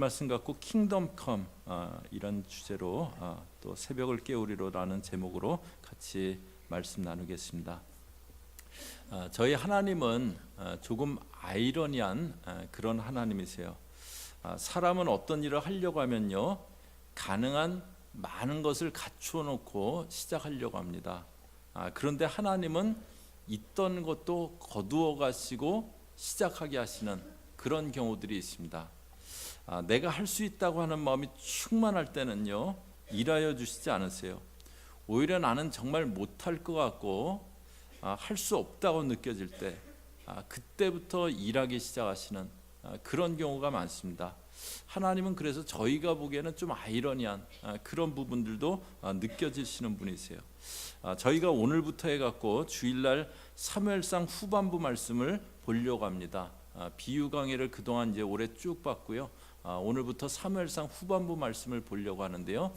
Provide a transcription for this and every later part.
말씀 갖고 킹덤 컴 이런 주제로 또 새벽을 깨우리로라는 제목으로 같이 말씀 나누겠습니다. 저희 하나님은 조금 아이러니한 그런 하나님이세요. 사람은 어떤 일을 하려고 하면요, 가능한 많은 것을 갖추어 놓고 시작하려고 합니다. 그런데 하나님은 있던 것도 거두어 가시고 시작하게 하시는 그런 경우들이 있습니다. 내가 할 수 있다고 하는 마음이 충만할 때는요, 일하여 주시지 않으세요. 오히려 나는 정말 못할 것 같고 할 수 없다고 느껴질 때 그때부터 일하기 시작하시는 그런 경우가 많습니다. 하나님은 그래서 저희가 보기에는 좀 아이러니한 그런 부분들도 느껴지시는 분이세요. 저희가 오늘부터 해갖고 주일날 사무엘상 후반부 말씀을 보려고 합니다. 비유 강의를 그동안 이제 올해 쭉 봤고요. 오늘부터 사무엘상 후반부 말씀을 보려고 하는데요.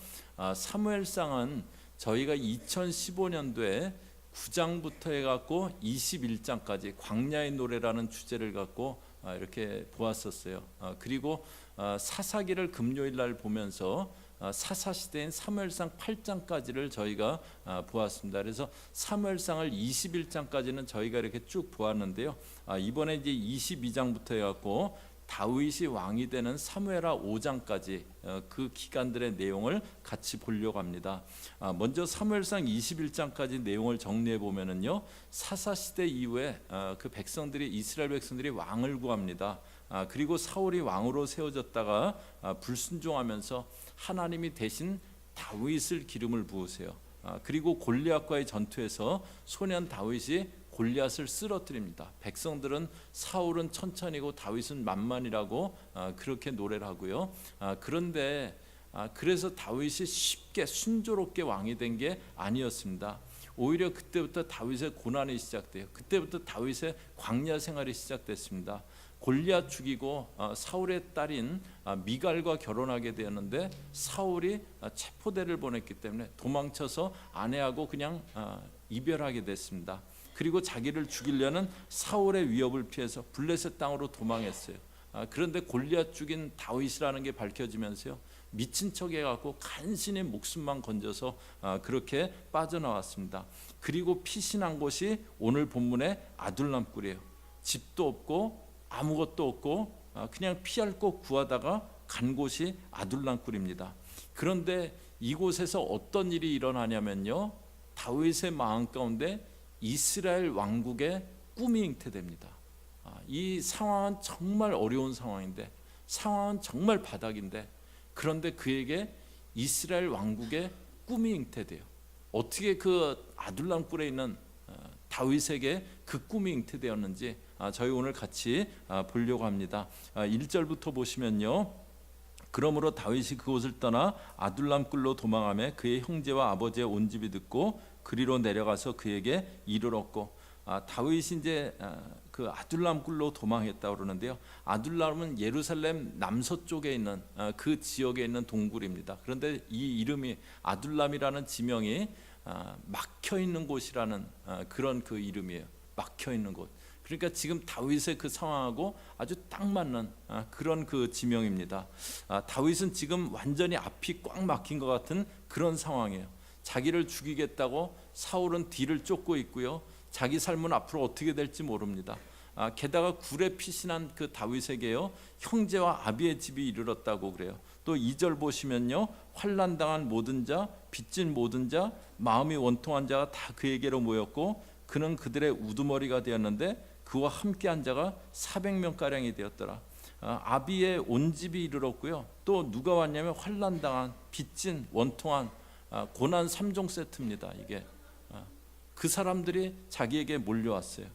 사무엘상은 저희가 2015년도에 9장부터 해갖고 21장까지 광야의 노래라는 주제를 갖고 이렇게 보았었어요. 그리고 사사기를 금요일 날 보면서 사사시대인 사무엘상 8장까지를 저희가 보았습니다. 그래서 사무엘상을 21장까지는 저희가 이렇게 쭉 보았는데요. 이번에 이제 22장부터 해갖고 다윗이 왕이 되는 사무엘하 5장까지 그 기간들의 내용을 같이 보려고 합니다. 먼저 사무엘상 21장까지 내용을 정리해 보면은요, 사사시대 이후에 그 백성들이, 이스라엘 백성들이 왕을 구합니다. 그리고 사울이 왕으로 세워졌다가 불순종하면서 하나님이 대신 다윗을 기름을 부으세요. 그리고 골리앗과의 전투에서 소년 다윗이 골리앗을 쓰러뜨립니다. 백성들은 사울은 천천히고 다윗은 만만이라고 그렇게 노래를 하고요. 그런데 그래서 다윗이 쉽게 순조롭게 왕이 된 게 아니었습니다. 오히려 그때부터 다윗의 고난이 시작돼요. 그때부터 다윗의 광야 생활이 시작됐습니다. 골리앗 죽이고 사울의 딸인 미갈과 결혼하게 되었는데 사울이 체포대를 보냈기 때문에 도망쳐서 아내하고 그냥 이별하게 됐습니다. 그리고 자기를 죽이려는 사울의 위협을 피해서 블레셋 땅으로 도망했어요. 그런데 골리앗 죽인 다윗이라는 게 밝혀지면서요, 미친 척 해갖고 간신히 목숨만 건져서 그렇게 빠져나왔습니다. 그리고 피신한 곳이 오늘 본문의 아둘람 굴이에요. 집도 없고 아무것도 없고 그냥 피할 곳 구하다가 간 곳이 아둘람 굴입니다. 그런데 이곳에서 어떤 일이 일어나냐면요, 다윗의 마음 가운데 이스라엘 왕국의 꿈이 잉태됩니다. 이 상황은 정말 어려운 상황인데, 상황은 정말 바닥인데, 그런데 그에게 이스라엘 왕국의 꿈이 잉태돼요. 어떻게 그 아둘람 굴에 있는 다윗에게 그 꿈이 잉태되었는지 저희 오늘 같이 보려고 합니다. 1절부터 보시면요, 그러므로 다윗이 그곳을 떠나 아둘람 굴로 도망하며 그의 형제와 아버지의 온 집이 듣고 그리로 내려가서 그에게 이를 얻고, 다윗이 이제 그 아둘람 굴로 도망했다 그러는데요. 아둘람은 예루살렘 남서쪽에 있는 그 지역에 있는 동굴입니다. 그런데 이 이름이 아둘람이라는 지명이 막혀 있는 곳이라는 그런 그 이름이에요. 막혀 있는 곳. 그러니까 지금 다윗의 그 상황하고 아주 딱 맞는 그런 그 지명입니다. 다윗은 지금 완전히 앞이 꽉 막힌 것 같은 그런 상황이에요. 자기를 죽이겠다고 사울은 뒤를 쫓고 있고요. 자기 삶은 앞으로 어떻게 될지 모릅니다. 게다가 굴에 피신한 그 다윗에게요, 형제와 아비의 집이 이르렀다고 그래요. 또 2절 보시면요, 환난당한 모든 자, 빚진 모든 자, 마음이 원통한 자가 다 그에게로 모였고 그는 그들의 우두머리가 되었는데 그와 함께한 자가 400명가량이 되었더라. 아비의 온 집이 이르렀고요. 또 누가 왔냐면 환난당한, 빚진, 원통한 고난 3종 세트입니다. 이게 그 사람들이 자기에게 몰려왔어요.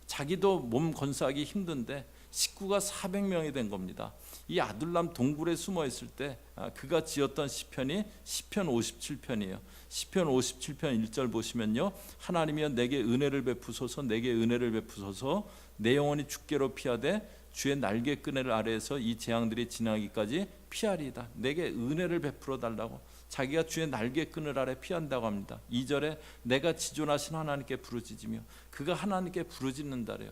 자기도 몸 건사하기 힘든데 식구가 400명이 된 겁니다. 이 아둘람 동굴에 숨어 있을 때 그가 지었던 시편이 시편 57편이에요. 시편 57편 1절 보시면요, 하나님이여 내게 은혜를 베푸소서, 내게 은혜를 베푸소서, 내 영혼이 주께로 피하되 주의 날개 끈을 아래에서 이 재앙들이 지나기까지 피하리이다. 내게 은혜를 베풀어 달라고 자기가 주의 날개 끈을 아래 피한다고 합니다. 2절에 내가 지존하신 하나님께 부르짖으며, 그가 하나님께 부르짖는다래요.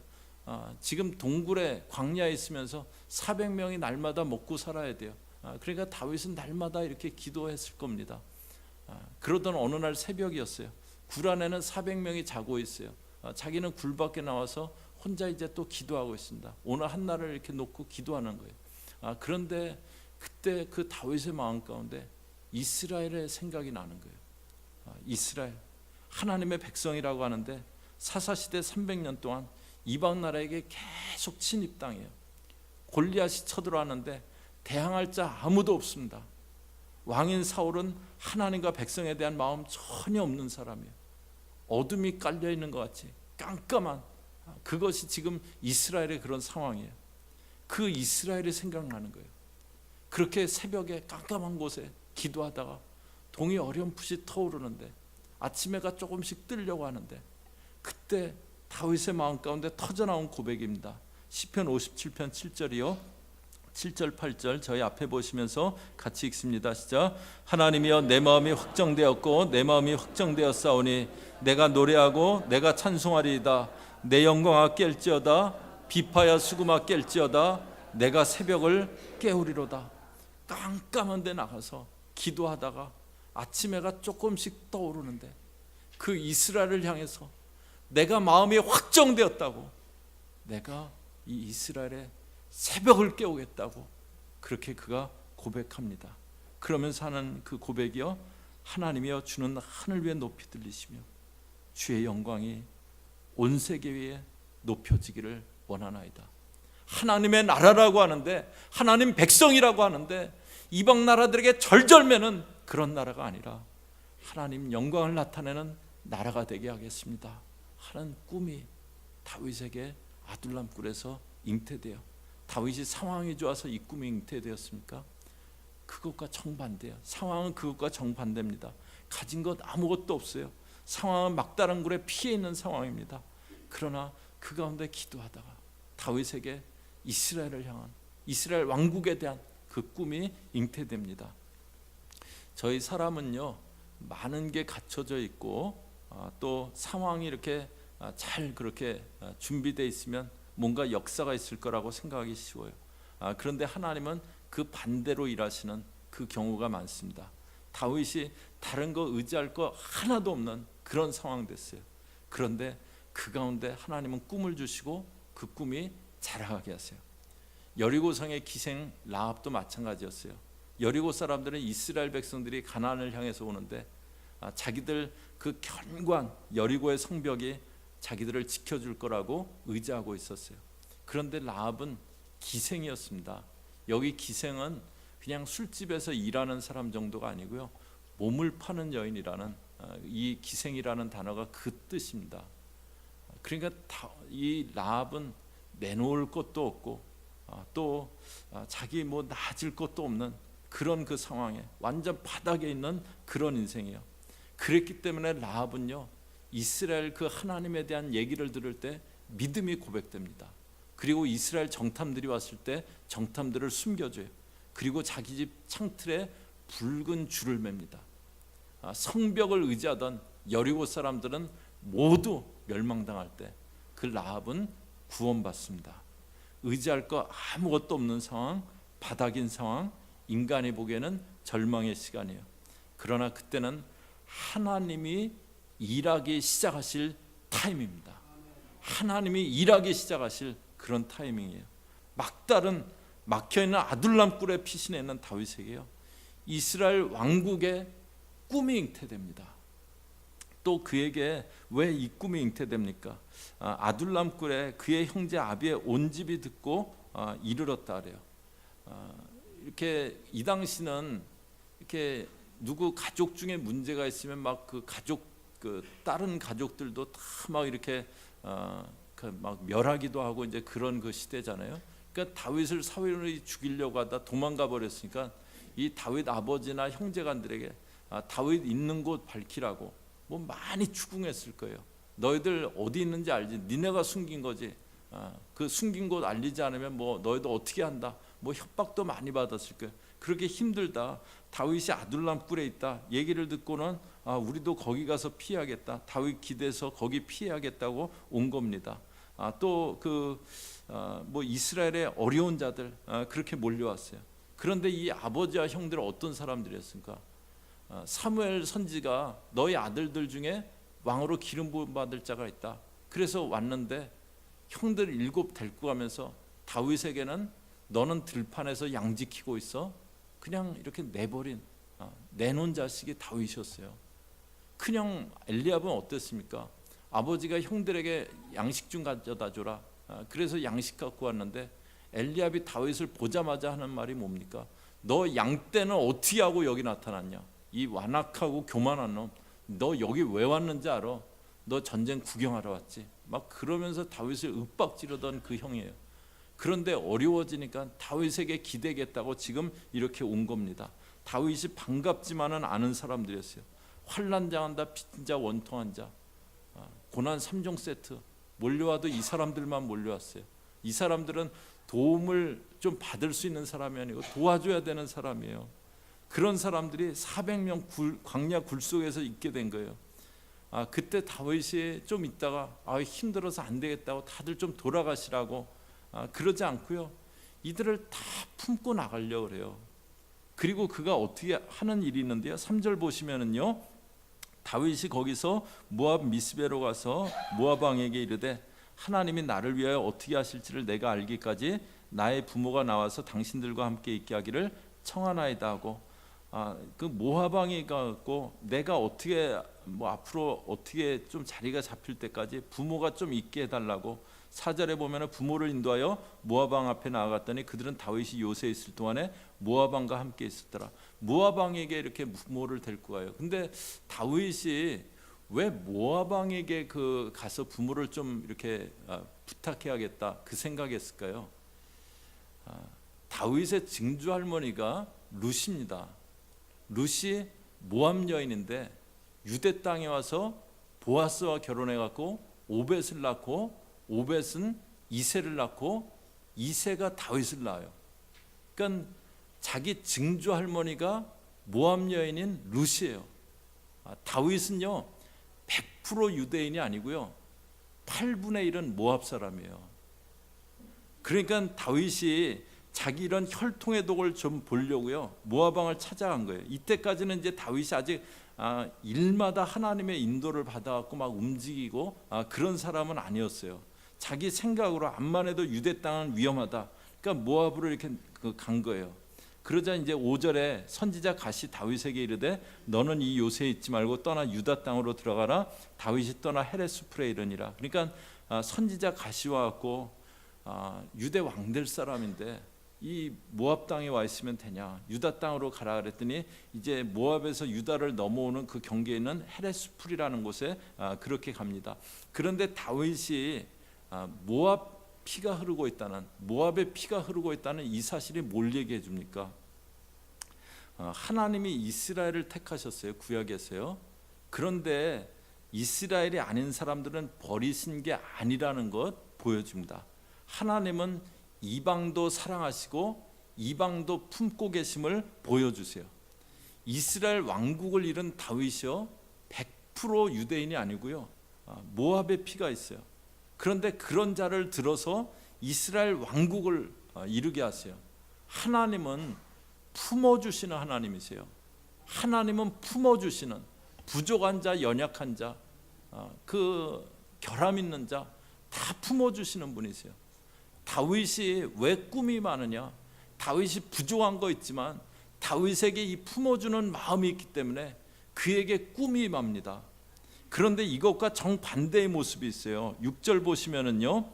지금 동굴에 광야에 있으면서 400명이 날마다 먹고 살아야 돼요. 그러니까 다윗은 날마다 이렇게 기도했을 겁니다. 그러던 어느 날 새벽이었어요. 굴 안에는 400명이 자고 있어요. 자기는 굴 밖에 나와서 혼자 이제 또 기도하고 있습니다. 오늘 한날을 이렇게 놓고 기도하는 거예요. 그런데 그때 그 다윗의 마음 가운데 이스라엘의 생각이 나는 거예요. 이스라엘, 하나님의 백성이라고 하는데 사사시대 300년 동안 이방 나라에게 계속 침입당해요. 골리앗이 쳐들어왔는데 대항할 자 아무도 없습니다. 왕인 사울은 하나님과 백성에 대한 마음 전혀 없는 사람이에요. 어둠이 깔려 있는 것 같이 깜깜한, 그것이 지금 이스라엘의 그런 상황이에요. 그 이스라엘이 생각나는 거예요. 그렇게 새벽에 깜깜한 곳에 기도하다가 동이 어렴풋이 터오르는데 아침해가 조금씩 뜨려고 하는데 그때 다윗의 마음 가운데 터져나온 고백입니다. 시편 57편 7절이요. 7절 8절 저희 앞에 보시면서 같이 읽습니다. 시작. 하나님이여 내 마음이 확정되었고 내 마음이 확정되었사오니 내가 노래하고 내가 찬송하리이다. 내 영광아 깰지어다. 비파야 수금아 깰지어다. 내가 새벽을 깨우리로다. 깜깜한 데 나가서 기도하다가 아침해가 조금씩 떠오르는데 그 이스라엘을 향해서 내가 마음이 확정되었다고, 내가 이 이스라엘의 새벽을 깨우겠다고 그렇게 그가 고백합니다. 그러면서 하는 그 고백이요, 하나님이여 주는 하늘 위에 높이 들리시며 주의 영광이 온 세계 위에 높여지기를 원하나이다. 하나님의 나라라고 하는데, 하나님 백성이라고 하는데 이방 나라들에게 절절매는 그런 나라가 아니라 하나님 영광을 나타내는 나라가 되게 하겠습니다 하는 꿈이 다윗에게 아둘람 굴에서 잉태돼요. 다윗이 상황이 좋아서 이 꿈이 잉태되었습니까? 그것과 정반대예요. 상황은 그것과 정반대입니다. 가진 것 아무것도 없어요. 상황은 막다른 굴에 피해 있는 상황입니다. 그러나 그 가운데 기도하다가 다윗에게 이스라엘을 향한, 이스라엘 왕국에 대한 그 꿈이 잉태됩니다. 저희 사람은요, 많은 게 갖춰져 있고 또 상황이 이렇게 잘 그렇게 준비되어 있으면 뭔가 역사가 있을 거라고 생각하기 쉬워요. 그런데 하나님은 그 반대로 일하시는 그 경우가 많습니다. 다윗이 다른 거 의지할 거 하나도 없는 그런 상황 됐어요. 그런데 그 가운데 하나님은 꿈을 주시고 그 꿈이 자라게 하세요. 여리고성의 기생 라합도 마찬가지였어요. 여리고 사람들은 이스라엘 백성들이 가나안을 향해서 오는데 자기들 그 견고한 여리고의 성벽이 자기들을 지켜줄 거라고 의지하고 있었어요. 그런데 라합은 기생이었습니다. 여기 기생은 그냥 술집에서 일하는 사람 정도가 아니고요, 몸을 파는 여인이라는, 이 기생이라는 단어가 그 뜻입니다. 그러니까 이 라합은 내놓을 것도 없고 또 자기 뭐 나아질 것도 없는 그런 그 상황에 완전 바닥에 있는 그런 인생이에요. 그랬기 때문에 라합은요, 이스라엘 그 하나님에 대한 얘기를 들을 때 믿음이 고백됩니다. 그리고 이스라엘 정탐들이 왔을 때 정탐들을 숨겨줘요. 그리고 자기 집 창틀에 붉은 줄을 맵니다. 성벽을 의지하던 여리고 사람들은 모두 멸망당할 때 그 라합은 구원받습니다. 의지할 거 아무것도 없는 상황, 바닥인 상황, 인간이 보기에는 절망의 시간이에요. 그러나 그때는 하나님이 일하기 시작하실 타임입니다. 하나님이 일하기 시작하실 그런 타이밍이에요. 막다른 막혀있는 아둘람 굴에 피신해 있는 다윗에게요, 이스라엘 왕국의 꿈이 잉태됩니다. 또 그에게 왜 이 꿈이 잉태됩니까? 아둘람 굴에 그의 형제 아비의 온 집이 듣고 이르렀다 그래요. 이렇게 이 당시는 이렇게 누구 가족 중에 문제가 있으면 막 그 가족, 그 다른 가족들도 다 막 이렇게 막 멸하기도 하고 이제 그런 그 시대잖아요. 그러니까 다윗을 사울이 죽이려고 하다 도망가 버렸으니까 이 다윗 아버지나 형제간들에게 다윗 있는 곳 밝히라고 뭐 많이 추궁했을 거예요. 너희들 어디 있는지 알지? 니네가 숨긴 거지. 그 숨긴 곳 알리지 않으면 뭐 너희들 어떻게 한다. 뭐 협박도 많이 받았을 거예요. 그렇게 힘들다. 다윗이 아둘람 굴에 있다. 얘기를 듣고는 우리도 거기 가서 피해야겠다. 다윗 기대서 거기 피해야겠다고 온 겁니다. 또 그 뭐 이스라엘의 어려운 자들 그렇게 몰려왔어요. 그런데 이 아버지와 형들은 어떤 사람들이었습니까? 사무엘 선지가 너희 아들들 중에 왕으로 기름 부음 받을 자가 있다. 그래서 왔는데 형들 7 데리고 가면서 다윗에게는 너는 들판에서 양 지키고 있어. 그냥 이렇게 내놓은 자식이 다윗이었어요. 그냥 엘리압은 어땠습니까? 아버지가 형들에게 양식 좀 가져다 줘라. 그래서 양식 갖고 왔는데 엘리압이 다윗을 보자마자 하는 말이 뭡니까? 너 양떼는 어떻게 하고 여기 나타났냐? 이 완악하고 교만한 놈, 너 여기 왜 왔는지 알아? 너 전쟁 구경하러 왔지? 막 그러면서 다윗을 윽박지르던 그 형이에요. 그런데 어려워지니까 다윗에게 기대겠다고 지금 이렇게 온 겁니다. 다윗이 반갑지만은 않은 사람들이었어요. 환난당한다, 빚진 자, 원통한 자, 고난 3종 세트 몰려와도 이 사람들만 몰려왔어요. 이 사람들은 도움을 좀 받을 수 있는 사람이 아니고 도와줘야 되는 사람이에요. 그런 사람들이 400명 광야 굴 속에서 있게 된 거예요. 그때 다윗이 좀 있다가 힘들어서 안 되겠다고 다들 좀 돌아가시라고 그러지 않고요. 이들을 다 품고 나가려고 그래요. 그리고 그가 어떻게 하는 일이 있는데요. 3절 보시면은요. 다윗이 거기서 모압 미스베로 가서 모압 왕에게 이르되 하나님이 나를 위하여 어떻게 하실지를 내가 알기까지 나의 부모가 나와서 당신들과 함께 있게 하기를 청하나이다 하고 그 모압 왕이 가고 내가 어떻게 앞으로 어떻게 좀 자리가 잡힐 때까지 부모가 좀 있게 해달라고 4절에 보면 부모를 인도하여 모압 왕 앞에 나아갔더니 그들은 다윗이 요새에 있을 동안에 모압 왕과 함께 있었더라. 모압 왕에게 이렇게 부모를 데리고 가요. 근데 다윗이 왜 모압 왕에게 가서 부모를 좀 이렇게 부탁해야겠다 그 생각했을까요? 다윗의 증조 할머니가 룻입니다. 룻이 모압 여인인데 유대 땅에 와서 보아스와 결혼해 갖고 오벳을 낳고 오벳은 이새를 낳고 이새가 다윗을 낳아요. 그러니까 자기 증조 할머니가 모압 여인인 룻이에요. 다윗은요 100% 유대인이 아니고요 8분의 1은 모압 사람이에요. 그러니까 다윗이 자기 이런 혈통의 독을 좀 보려고요 모압 왕을 찾아간 거예요. 이때까지는 이제 다윗이 아직 일마다 하나님의 인도를 받아갖고 막 움직이고 그런 사람은 아니었어요. 자기 생각으로 암만 해도 유대 땅은 위험하다. 그러니까 모압으로 이렇게 간 거예요. 그러자 이제 5절에 선지자 갓이 다윗에게 이르되 너는 이 요새에 있지 말고 떠나 유다 땅으로 들어가라. 다윗이 떠나 헤레스풀에 이르니라. 그러니까 선지자 갓이 와갖고 유대 왕 될 사람인데 이 모압 땅에 와 있으면 되냐? 유다 땅으로 가라 그랬더니 이제 모압에서 유다를 넘어오는 그 경계에 있는 헤레스풀이라는 곳에 그렇게 갑니다. 그런데 다윗이 모압 피가 흐르고 있다는 모압의 피가 흐르고 있다는 이 사실이 뭘 얘기해 줍니까? 하나님이 이스라엘을 택하셨어요. 구약에서요. 그런데 이스라엘이 아닌 사람들은 버리신 게 아니라는 것 보여줍니다. 하나님은 이방도 사랑하시고 이방도 품고 계심을 보여주세요. 이스라엘 왕국을 잃은 다윗이요 100% 유대인이 아니고요 모압의 피가 있어요. 그런데 그런 자를 들어서 이스라엘 왕국을 이루게 하세요. 하나님은 품어주시는 하나님이세요. 하나님은 품어주시는 부족한 자, 연약한 자, 그 결함 있는 자 다 품어주시는 분이세요. 다윗이 왜 꿈이 많으냐? 다윗이 부족한 거 있지만 다윗에게 이 품어주는 마음이 있기 때문에 그에게 꿈이 맙니다. 그런데 이것과 정반대의 모습이 있어요. 6절 보시면은요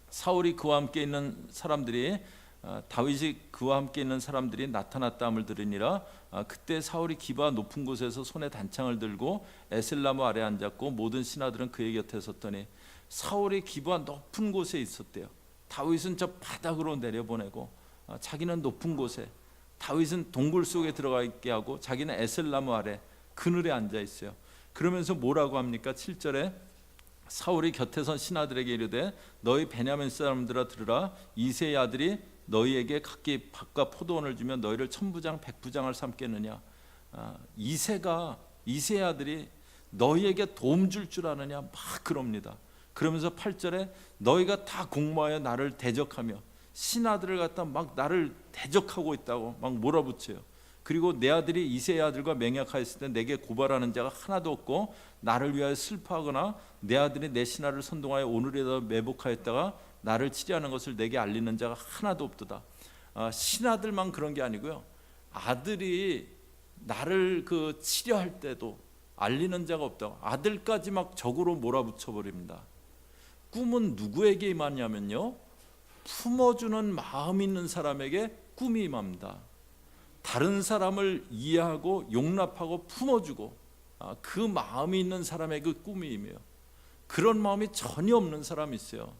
사울이 그와 함께 있는 사람들이 다윗이 그와 함께 있는 사람들이 나타났다 함을 들으니라. 그때 사울이 기바 높은 곳에서 손에 단창을 들고 에셀나무 아래 앉았고 모든 신하들은 그의 곁에 섰더니 사울이 기바 높은 곳에 있었대요. 다윗은 저 바닥으로 내려보내고 자기는 높은 곳에, 다윗은 동굴 속에 들어가 있게 하고 자기는 에셀나무 아래 그늘에 앉아 있어요. 그러면서 뭐라고 합니까? 7절에 사울이 곁에 선 신하들에게 이르되 너희 베냐민 사람들아 들으라. 이새의 아들이 너희에게 각기 밭과 포도원을 주며 너희를 천부장 백부장을 삼겠느냐. 이새의 아들이 너희에게 도움 줄 아느냐 막 그럽니다. 그러면서 8절에 너희가 다 공모하여 나를 대적하며 신하들을 갖다 막 나를 대적하고 있다고 막 몰아붙여요. 그리고 내 아들이 이새의 아들과 맹약하였을 때 내게 고발하는 자가 하나도 없고 나를 위하여 슬퍼하거나 내 아들이 내 신하를 선동하여 오늘에도 매복하였다가 나를 치리하는 것을 내게 알리는 자가 하나도 없도다. 신하들만 그런 게 아니고요, 아들이 나를 그 치려할 때도 알리는 자가 없다고 아들까지 막 적으로 몰아붙여 버립니다. 꿈은 누구에게 임하냐면요, 품어주는 마음 있는 사람에게 꿈이 임합니다. 다른 사람을 이해하고 용납하고 품어주고 그 마음이 있는 사람에게 꿈이 임해요. 그런 마음이 전혀 없는 사람이 있어요.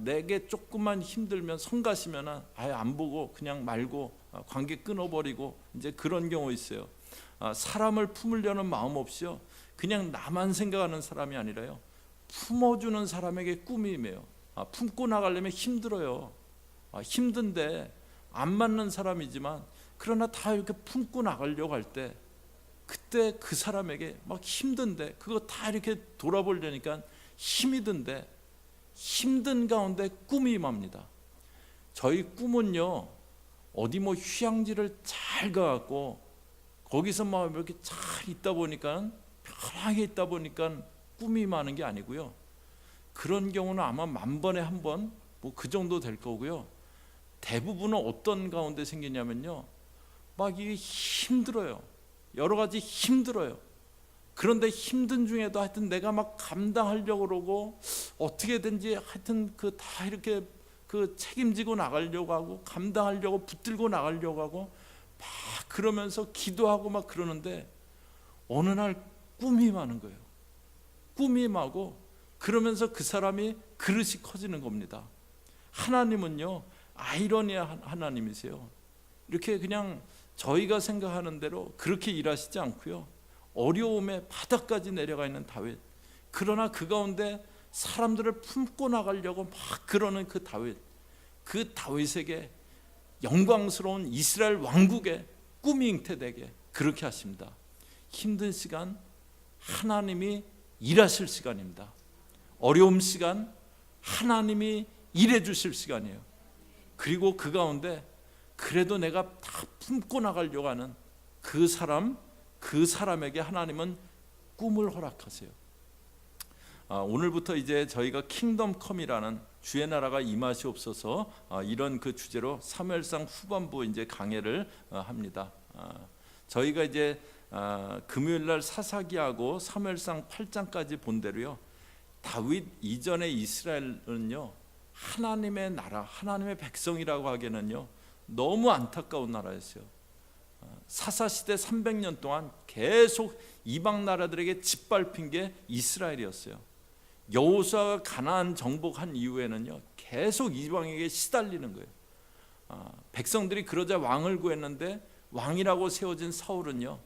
내게 조금만 힘들면 성가시면 아예 안 보고 그냥 말고 관계 끊어버리고 이제 그런 경우 있어요. 사람을 품으려는 마음 없이요, 그냥 나만 생각하는 사람이 아니라요, 품어주는 사람에게 꿈이 임해요. 품고 나가려면 힘들어요. 힘든데 안 맞는 사람이지만 그러나 다 이렇게 품고 나가려고 할 때 그때 그 사람에게 막 힘든데 그거 다 이렇게 돌아보려니까 힘이 든데 힘든 가운데 꿈이 임합니다. 저희 꿈은요, 어디 뭐 휴양지를 잘 가갖고 거기서 막 이렇게 잘 있다 보니까 편하게 있다 보니까 꿈이 임하는 게 아니고요, 그런 경우는 아마 10,000번에 1번 뭐 그 정도 될 거고요, 대부분은 어떤 가운데 생기냐면요, 막 이게 힘들어요. 여러 가지 힘들어요. 그런데 힘든 중에도 하여튼 내가 막 감당하려고 그러고 어떻게든지 하여튼 그 다 이렇게 그 책임지고 나가려고 하고 감당하려고 붙들고 나가려고 하고 막 그러면서 기도하고 막 그러는데 어느 날 꿈이 임하는 거예요. 꿈이 임하고 그러면서 그 사람이 그릇이 커지는 겁니다. 하나님은요, 아이러니한 하나님이세요. 이렇게 그냥 저희가 생각하는 대로 그렇게 일하시지 않고요, 어려움의 바닥까지 내려가 있는 다윗, 그러나 그 가운데 사람들을 품고 나가려고 막 그러는 그 다윗에게 영광스러운 이스라엘 왕국의 꿈이 잉태되게 그렇게 하십니다. 힘든 시간 하나님이 일하실 시간입니다. 어려움 시간 하나님이 일해 주실 시간이에요. 그리고 그 가운데 그래도 내가 다 품고 나가려고 하는 그 사람에게 하나님은 꿈을 허락하세요. 오늘부터 이제 저희가 킹덤 컴이라는 주의 나라가 임하시옵소서 이런 그 주제로 사무엘상 후반부 이제 강해를 합니다. 저희가 이제 금요일 날 사사기하고 사무엘상 8장까지 본 대로요, 다윗 이전의 이스라엘은요, 하나님의 나라, 하나님의 백성이라고 하기에는요 너무 안타까운 나라였어요. 사사시대 300년 동안 계속 이방 나라들에게 짓밟힌 게 이스라엘이었어요. 여호수아가 가나안 정복한 이후에는요 계속 이방에게 시달리는 거예요. 백성들이 그러자 왕을 구했는데 왕이라고 세워진 사울은요,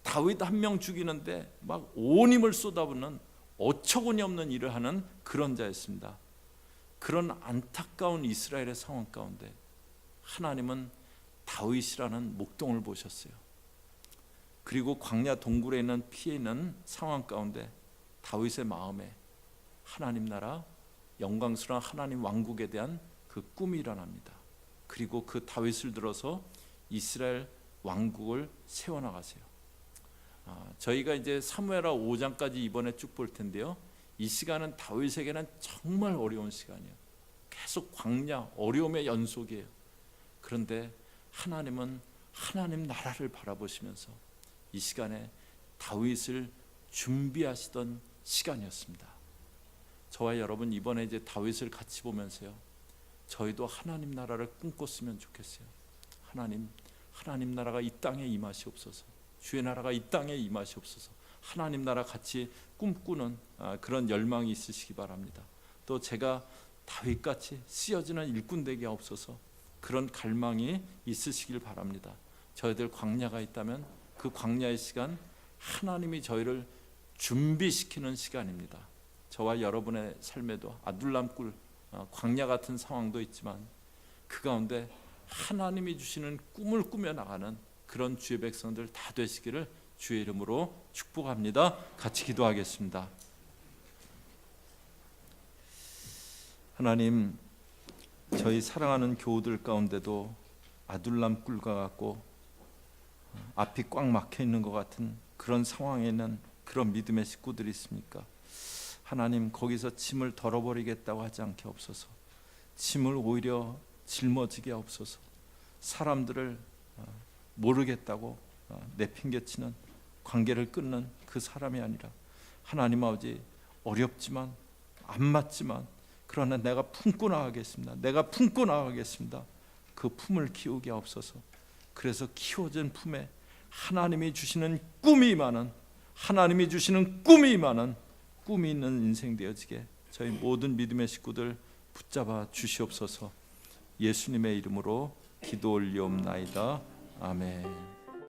다윗 한 명 죽이는데 막 온 힘을 쏟아붓는 어처구니 없는 일을 하는 그런 자였습니다. 그런 안타까운 이스라엘의 상황 가운데 하나님은 다윗이라는 목동을 보셨어요. 그리고 광야 동굴에 있는 피해 있는 상황 가운데 다윗의 마음에 하나님 나라, 영광스러운 하나님 왕국에 대한 그 꿈이 일어납니다. 그리고 그 다윗을 들어서 이스라엘 왕국을 세워나가세요. 저희가 이제 사무엘하 5장까지 이번에 쭉 볼 텐데요, 이 시간은 다윗에게는 정말 어려운 시간이에요. 계속 광야, 어려움의 연속이에요. 그런데 하나님은 하나님 나라를 바라보시면서 이 시간에 다윗을 준비하시던 시간이었습니다. 저와 여러분 이번에 이제 다윗을 같이 보면서요, 저희도 하나님 나라를 꿈꿨으면 좋겠어요. 하나님 나라가 이 땅에 임하시옵소서. 주의 나라가 이 땅에 임하시옵소서. 하나님 나라 같이 꿈꾸는 그런 열망이 있으시기 바랍니다. 또 제가 다윗같이 쓰여지는 일꾼 되게 하옵소서. 그런 갈망이 있으시길 바랍니다. 저희들 광야가 있다면 그 광야의 시간 하나님이 저희를 준비시키는 시간입니다. 저와 여러분의 삶에도 아둘람굴 광야 같은 상황도 있지만 그 가운데 하나님이 주시는 꿈을 꾸며 나가는 그런 주의 백성들 다 되시기를 주의 이름으로 축복합니다. 같이 기도하겠습니다. 하나님, 저희 사랑하는 교우들 가운데도 아둘람 꿀과 같고 앞이 꽉 막혀 있는 것 같은 그런 상황에 있는 그런 믿음의 식구들이 있습니까? 하나님, 거기서 짐을 덜어버리겠다고 하지 않게 없소서. 짐을 오히려 짊어지게 없소서. 사람들을 모르겠다고 내팽개치는, 관계를 끊는 그 사람이 아니라 하나님 아버지, 어렵지만 안 맞지만 그러나 내가 품고 나가겠습니다. 내가 품고 나가겠습니다. 그 품을 키우게 없어서. 그래서 키워진 품에 하나님이 주시는 꿈이 많은, 하나님이 주시는 꿈이 많은, 꿈이 있는 인생 되어지게 저희 모든 믿음의 식구들 붙잡아 주시옵소서. 예수님의 이름으로 기도 올리옵나이다. 아멘.